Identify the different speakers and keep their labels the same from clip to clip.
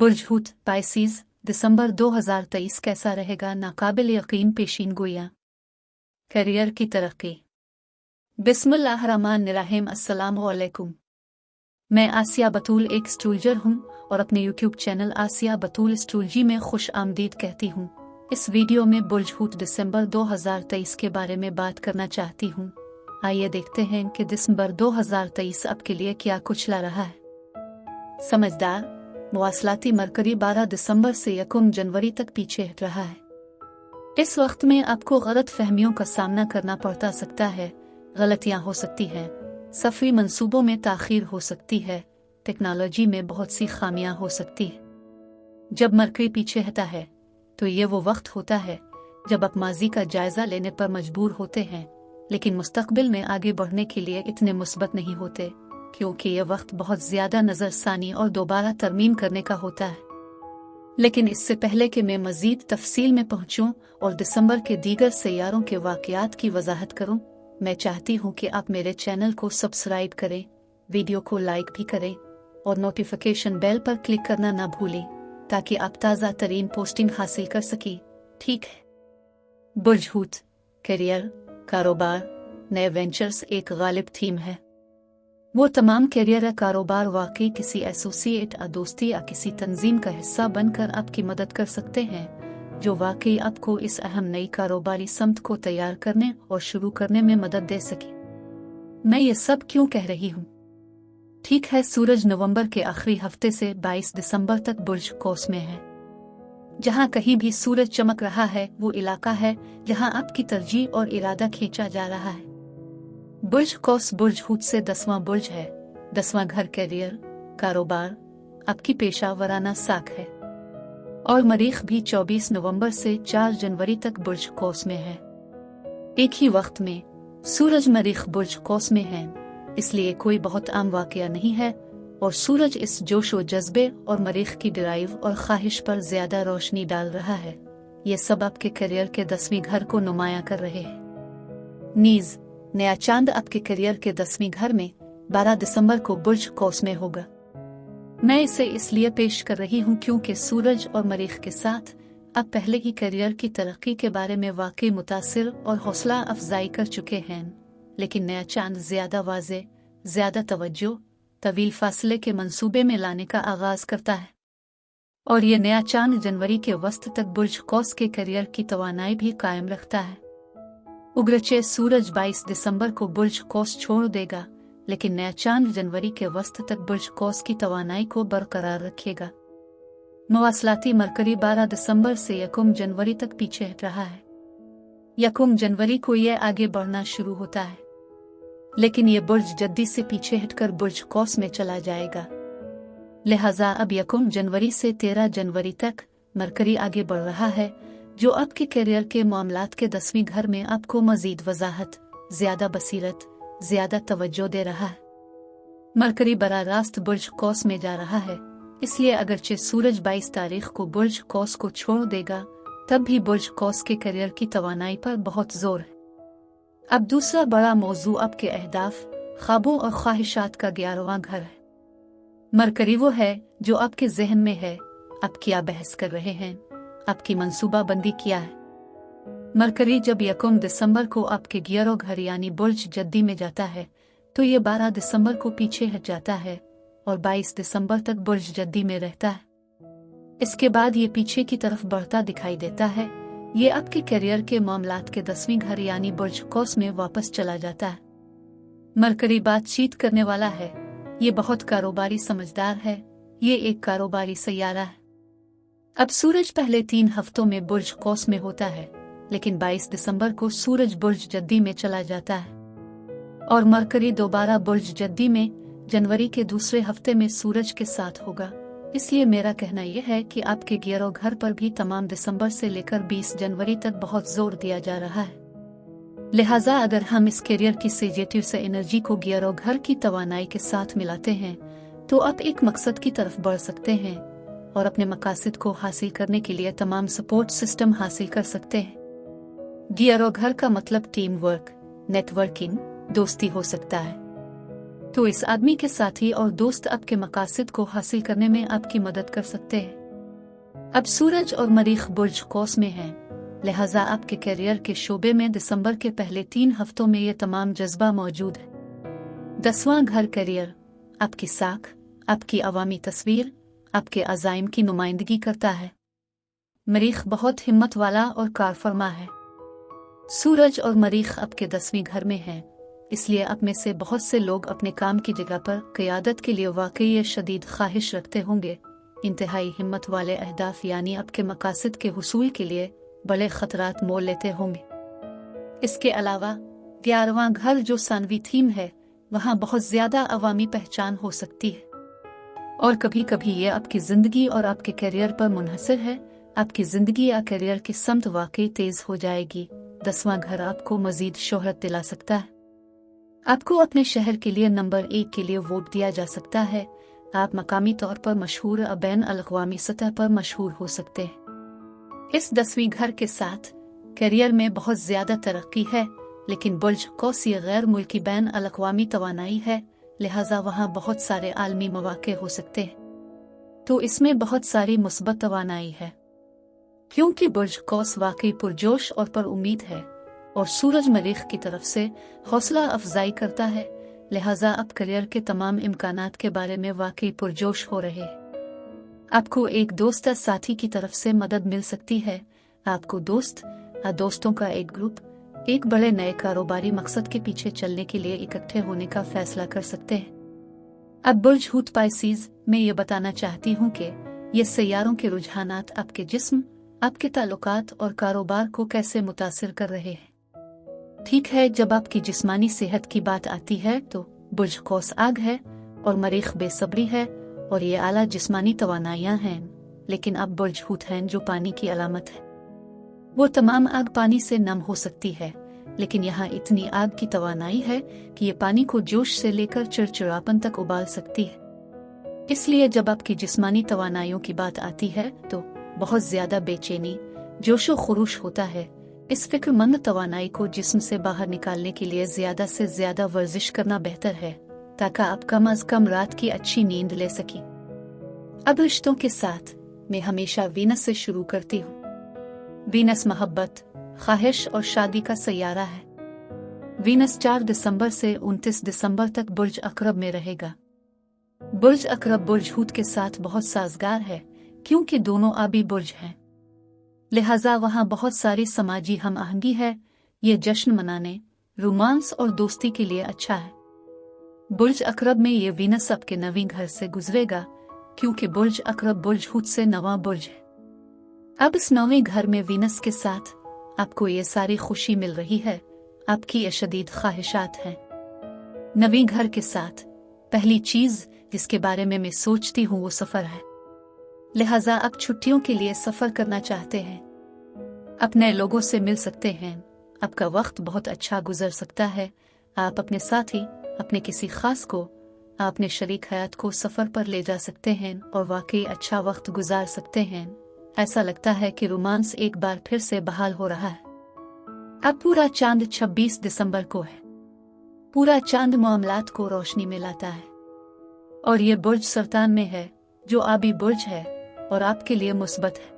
Speaker 1: बुर्ज हूत Pisces दिसंबर 2023 कैसा रहेगा? नाकाबिल यकीन पेशीन गोइयां। करियर की तरक्की। बिस्मिल्लाहिर्रहमानिर्रहीम। अस्सलाम वालेकुम। मैं आसिया बतूल एक एस्ट्रोलॉजर हूँ और अपने यूट्यूब चैनल आसिया बतूल एस्ट्रोलॉजी में खुश आमदीद कहती हूँ। इस वीडियो में बुर्ज हूत दिसंबर 2023 के बारे में बात करना चाहती हूँ। आइए देखते हैं कि दिसंबर 2023 आपके लिए क्या कुछ ला रहा है। समझदार मवासलाती मरकरी 12 दिसंबर से 1 जनवरी तक पीछे हट रहा है। इस वक्त में आपको गलत फहमियों का सामना करना पड़ता सकता है। गलतियां हो सकती हैं, सफरी मंसूबों में ताखीर हो सकती है, टेक्नोलॉजी में बहुत सी खामियां हो सकती है। जब मरकरी पीछे हटा है तो ये वो वक्त होता है जब आप माजी का जायजा लेने पर मजबूर होते हैं, लेकिन मुस्तकबिल में आगे बढ़ने के लिए इतने मुस्बत नहीं होते, क्योंकि यह वक्त बहुत ज्यादा नजरसानी और दोबारा तरमीम करने का होता है। लेकिन इससे पहले कि मैं मजीद तफसील में पहुंचूं और दिसंबर के दीगर सैयारों के वाकयात की वजाहत करूं, मैं चाहती हूं कि आप मेरे चैनल को सब्सक्राइब करें, वीडियो को लाइक भी करें और नोटिफिकेशन बेल पर क्लिक करना ना भूलें ताकि आप ताज़ा तरीन पोस्टिंग हासिल कर सकें। ठीक है। बुर्ज हूत करियर, कारोबार, नए वेंचर्स एक गालिब थीम है। वो तमाम करियर कारोबार वाकई किसी एसोसिएट या दोस्ती या किसी तंजीम का हिस्सा बनकर आपकी मदद कर सकते हैं, जो वाकई आपको इस अहम नई कारोबारी समत को तैयार करने और शुरू करने में मदद दे सके। मैं ये सब क्यों कह रही हूँ? ठीक है, सूरज नवंबर के आखिरी हफ्ते से 22 दिसंबर तक बुर्ज कौस में है। जहाँ कहीं भी सूरज चमक रहा है वो इलाका है जहाँ आपकी तरजीह और इरादा खींचा जा रहा है। बुर्ज कौस बुर्ज हूत से 10वां बुर्ज है। 10वां घर करियर, कारोबार, आपकी पेशा वराना साख है। और मरीख भी 24 नवंबर से 4 जनवरी तक बुर्ज कौस में है। एक ही वक्त में सूरज मरीख बुर्ज कौस में है, इसलिए कोई बहुत आम वाकया नहीं है और सूरज इस जोश व जज्बे और मरीख की ड्राइव और ख्वाहिश पर ज्यादा रोशनी डाल रहा है। ये सब आपके करियर के 10वें घर को नुमाया कर रहे हैं। नीज नया चांद आपके करियर के 10वें घर में 12 दिसंबर को बुर्ज कौस में होगा। मैं इसे इसलिए पेश कर रही हूँ क्योंकि सूरज और मरीख के साथ आप पहले ही करियर की तरक्की के बारे में वाकई मुतासिर और हौसला अफजाई कर चुके हैं, लेकिन नया चांद ज्यादा वाज़े, ज्यादा तवज्जो, तवील फासले के मंसूबे में लाने का आगाज करता है। और ये नया चांद जनवरी के वस्त तक बुर्ज कौस के करियर की तवानाई भी कायम रखता है। उग्रचे सूरज 22 दिसंबर को बुर्ज कौस छोड़ देगा, लेकिन नया चांद जनवरी के वस्त तक बुर्ज कौस की तवानाई को बरकरार रखेगा। मवासलाती मरकरी 12 दिसंबर से 1 जनवरी तक पीछे हट रहा है। 1 जनवरी को यह आगे बढ़ना शुरू होता है, लेकिन यह बुर्ज जद्दी से पीछे हटकर बुर्ज कौस में चला जाएगा। लिहाजा अब 1 जनवरी से 13 जनवरी तक मरकरी आगे बढ़ रहा है, जो आपके करियर के मामलात के 10वें घर में आपको मजीद वजाहत, ज्यादा बसीरत, ज्यादा तवज्जो दे रहा है। मरकरी बराह रास्त बुर्ज कौस में जा रहा है, इसलिए अगरचे सूरज 22 तारीख को बुर्ज कौस को छोड़ देगा, तब भी बुर्ज कौस के करियर की तवानाई पर बहुत जोर है। अब दूसरा बड़ा मौजू आपके अहदाफ, ख्वाबों और ख्वाहिशात का 11वां घर है। मरकरी वो है जो आपके जहन में है, आप क्या बहस कर रहे हैं, आपकी मंसूबा बंदी क्या है। मरकरी जब 1 दिसंबर को आपके 11वें घर यानी बुर्ज जद्दी में जाता है तो ये 12 दिसंबर को पीछे हट जाता है और 22 दिसंबर तक बुर्ज जद्दी में रहता है। इसके बाद ये पीछे की तरफ बढ़ता दिखाई देता है। ये आपके करियर के मामलात के 10वें घर यानी बुर्ज कौस में वापस चला जाता है। मरकरी बातचीत करने वाला है, ये बहुत कारोबारी समझदार है, ये एक कारोबारी सैयारा है। अब सूरज पहले 3 हफ्तों में बुर्ज कौस में होता है, लेकिन 22 दिसंबर को सूरज बुर्ज जद्दी में चला जाता है और मरकरी दोबारा बुर्ज जद्दी में जनवरी के दूसरे हफ्ते में सूरज के साथ होगा। इसलिए मेरा कहना यह है कि आपके 11वें घर पर भी तमाम दिसंबर से लेकर 20 जनवरी तक बहुत जोर दिया जा रहा है। लिहाजा अगर हम इस करियर की सेजेटिव से एनर्जी को 11वें घर की तवानाई के साथ मिलाते हैं तो आप एक मकसद की तरफ बढ़ सकते हैं और अपने मकासद को हासिल करने के लिए तमाम सपोर्ट सिस्टम हासिल कर सकते हैं। 11वें घर का मतलब टीम वर्क, नेटवर्किंग, दोस्ती हो सकता है। तो इस आदमी के साथी और दोस्त आपके मकासद को हासिल करने में आपकी मदद कर सकते हैं। अब सूरज और मरीख बुर्ज कौस में हैं, लिहाजा आपके करियर के शोबे में दिसंबर के पहले 3 हफ्तों में ये तमाम जज्बा मौजूद है। 10वां घर करियर आपकी साख, आपकी अवामी तस्वीर, आपके अज़ाइम की नुमाइंदगी करता है। मरीख बहुत हिम्मत वाला और कारफरमा है। सूरज और मरीख आपके 10वें घर में हैं, इसलिए आप में से बहुत से लोग अपने काम की जगह पर क़यादत के लिए वाकई शदीद ख्वाहिश रखते होंगे। इंतहाई हिम्मत वाले अहदाफ यानी आपके मकासद के हुसूल के लिए बड़े ख़तरात मोल लेते होंगे। इसके अलावा 11वां घर जो सानवी थीम है, वहाँ बहुत ज़्यादा अवामी पहचान हो सकती है और कभी कभी ये आपकी ज़िंदगी और आपके करियर पर मुनहसर है। आपकी ज़िंदगी या करियर की समत वाकई तेज़ हो जाएगी। 10वां घर आपको मज़ीद शोहरत दिला सकता है। आपको अपने शहर के लिए नंबर 1 के लिए वोट दिया जा सकता है। आप मकामी तौर पर मशहूर और बैन अल-अक़वामी सतह पर मशहूर हो सकते हैं। इस 10वीं घर के साथ करियर में बहुत ज़्यादा तरक्की है, लेकिन बुर्ज कौस ये गैर मुल्की बैन अल-अक़वामी तवानाई है, लिहाजा वहाँ बहुत सारे आलमी मौक़े हो सकते हैं। तो इसमें बहुत सारी मुस्बत तवानाई है, क्योंकि बुर्ज कौस वाकई पुरजोश और पर उम्मीद है और सूरज मरीख की तरफ से हौसला अफजाई करता है। लिहाजा आप करियर के तमाम इम्कानात के बारे में वाकई पुरजोश हो रहे हैं। आपको एक दोस्त या साथी की तरफ से मदद मिल सकती है। आपको दोस्त या दोस्तों का एक ग्रुप एक बड़े नए कारोबारी मकसद के पीछे चलने के लिए इकट्ठे होने का फैसला कर सकते हैं। अब बुर्ज हूत पाइसीज में ये बताना चाहती हूँ कि ये सैयारों के रुझानात आपके जिस्म, आपके ताल्लुकात और कारोबार को कैसे मुतासिर कर रहे हैं। ठीक है, जब आपकी जिस्मानी सेहत की बात आती है तो बुर्ज कौस आग है और मरीख बेसब्री है और ये आला जिस्मानी तवानाइयाँ हैं, लेकिन अब बुर्ज हूत हैं जो पानी की अलामत है। वो तमाम आग पानी से नम हो सकती है, लेकिन यहाँ इतनी आग की तवानाई है कि ये पानी को जोश से लेकर चिड़चिड़ापन तक उबाल सकती है। इसलिए जब आपकी जिस्मानी तवानाइयों की बात आती है तो बहुत ज्यादा बेचैनी, जोशो खरूश होता है। इस फिक्रमंद तवानाई को जिस्म से बाहर निकालने के लिए ज्यादा से ज्यादा वर्जिश करना बेहतर है, ताकि आप कम अज कम रात की अच्छी नींद ले सकें। अब रिश्तों के साथ मैं हमेशा वीनस से शुरू करती हूँ। वीनस मोहब्बत, ख्वाहिश और शादी का सैयारा है। वीनस 4 दिसंबर से 29 दिसंबर तक बुर्ज अकरब में रहेगा। बुर्ज अकरब बुर्ज हूत के साथ बहुत साजगार है, क्योंकि दोनों आबी बुर्ज हैं, लिहाजा वहाँ बहुत सारी समाजी हम आहंगी है। ये जश्न मनाने, रोमांस और दोस्ती के लिए अच्छा है। बुर्ज अकरब में ये वीनस आपके 9वें घर से गुजरेगा, क्योंकि बुर्ज अकरब बुर्ज हूत से 9वां बुर्ज है। अब इस 9वें घर में वीनस के साथ आपको ये सारी खुशी मिल रही है, आपकी ये शदीद ख्वाहिशात हैं। 9वें घर के साथ पहली चीज जिसके बारे में मैं सोचती हूँ वो सफर है। लिहाजा आप छुट्टियों के लिए सफर करना चाहते हैं, अपने लोगों से मिल सकते हैं, आपका वक्त बहुत अच्छा गुजर सकता है। आप अपने साथी, अपने किसी खास को, अपने शरीक हयात को सफर पर ले जा सकते हैं और वाकई अच्छा वक्त गुजार सकते हैं। ऐसा लगता है कि रोमांस एक बार फिर से बहाल हो रहा है। अब पूरा चांद 26 दिसंबर को है। पूरा चांद मामलात को रोशनी में लाता है और ये बुर्ज सरतान में है, जो आबी बुर्ज है और आपके लिए मुस्बत है।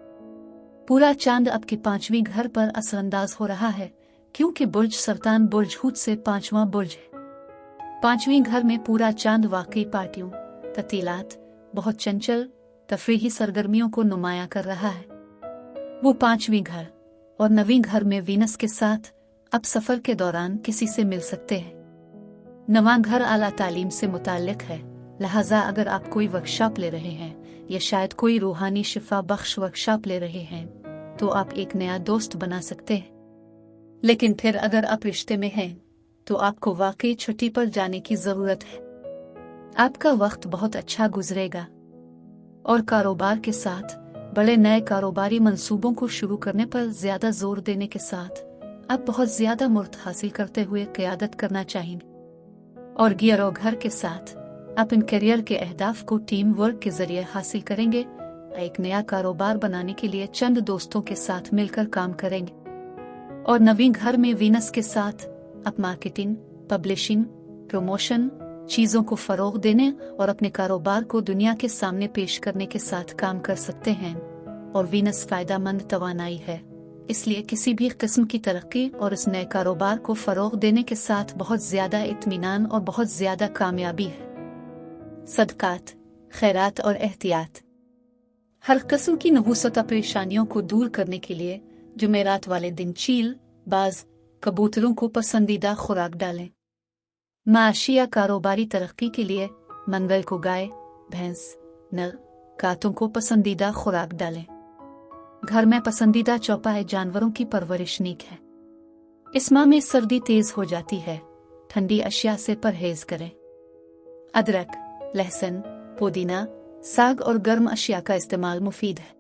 Speaker 1: पूरा चांद आपके 5वें घर पर असरअंदाज हो रहा है, क्योंकि बुर्ज सरतान बुर्ज हूत से 5वां बुर्ज है। 5वें घर में पूरा चांद वाकई पार्टियों, ततीलात, बहुत चंचल तफरीही सरगर्मियों को नुमाया कर रहा है। वो 5वें घर और 9वें घर में वीनस के साथ अब सफर के दौरान किसी से मिल सकते हैं। 9वां घर आला तालीम से मुताल्लिक है, लिहाजा अगर आप कोई वर्कशॉप ले रहे हैं या शायद कोई रूहानी शिफा बख्श वर्कशॉप ले रहे हैं तो आप एक नया दोस्त बना सकते हैं। लेकिन फिर अगर आप रिश्ते में हैं तो आपको वाकई छुट्टी पर जाने की जरूरत है। आपका वक्त बहुत अच्छा गुजरेगा और कारोबार के साथ बड़े नए कारोबारी मंसूबों को शुरू करने पर ज्यादा जोर देने के साथ आप बहुत ज्यादा मुर्त हासिल करते हुए क़यादत करना चाहेंगे। और गियरो घर के साथ आप इन करियर के अहदाफ को टीम वर्क के जरिए हासिल करेंगे। एक नया कारोबार बनाने के लिए चंद दोस्तों के साथ मिलकर काम करेंगे। और 9वें घर में वीनस के साथ आप मार्केटिंग, पब्लिशिंग, प्रमोशन, चीज़ों को फ़रोग़ देने और अपने कारोबार को दुनिया के सामने पेश करने के साथ काम कर सकते हैं। और वीनस फ़ायदेमंद तवानाई है, इसलिए किसी भी किस्म की तरक्की और इस नए कारोबार को फ़रोग़ देने के साथ बहुत ज़्यादा इत्मीनान और बहुत ज़्यादा कामयाबी है। सदक़ात, खैरात और एहतियात। हर किस्म की नहुसत परेशानियों को दूर करने के लिए जुमेरात वाले दिन चील, बाज, कबूतरों को पसंदीदा खुराक डालें। माशिया कारोबारी तरक्की के लिए मंगल को गाय, भैंस, नर, कातों को पसंदीदा खुराक डालें। घर में पसंदीदा चौपाए जानवरों की परवरिश नीक है। इस माह में सर्दी तेज हो जाती है, ठंडी अशिया से परहेज करें। अदरक, लहसुन, पुदीना, साग और गर्म अशिया का इस्तेमाल मुफीद है।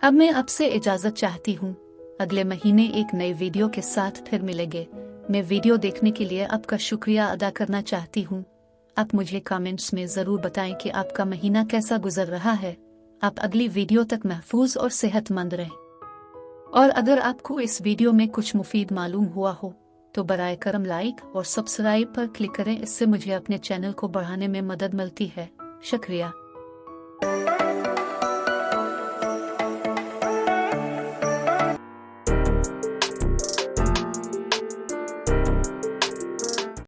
Speaker 1: अब मैं आपसे इजाज़त चाहती हूँ। अगले महीने एक नए वीडियो के साथ फिर मिलेंगे। मैं वीडियो देखने के लिए आपका शुक्रिया अदा करना चाहती हूँ। आप मुझे कमेंट्स में ज़रूर बताएं कि आपका महीना कैसा गुजर रहा है। आप अगली वीडियो तक महफूज और सेहतमंद रहें। और अगर आपको इस वीडियो में कुछ मुफीद मालूम हुआ हो तो बराए करम लाइक और सब्सक्राइब पर क्लिक करें। इससे मुझे अपने चैनल को बढ़ाने में मदद मिलती है। शुक्रिया।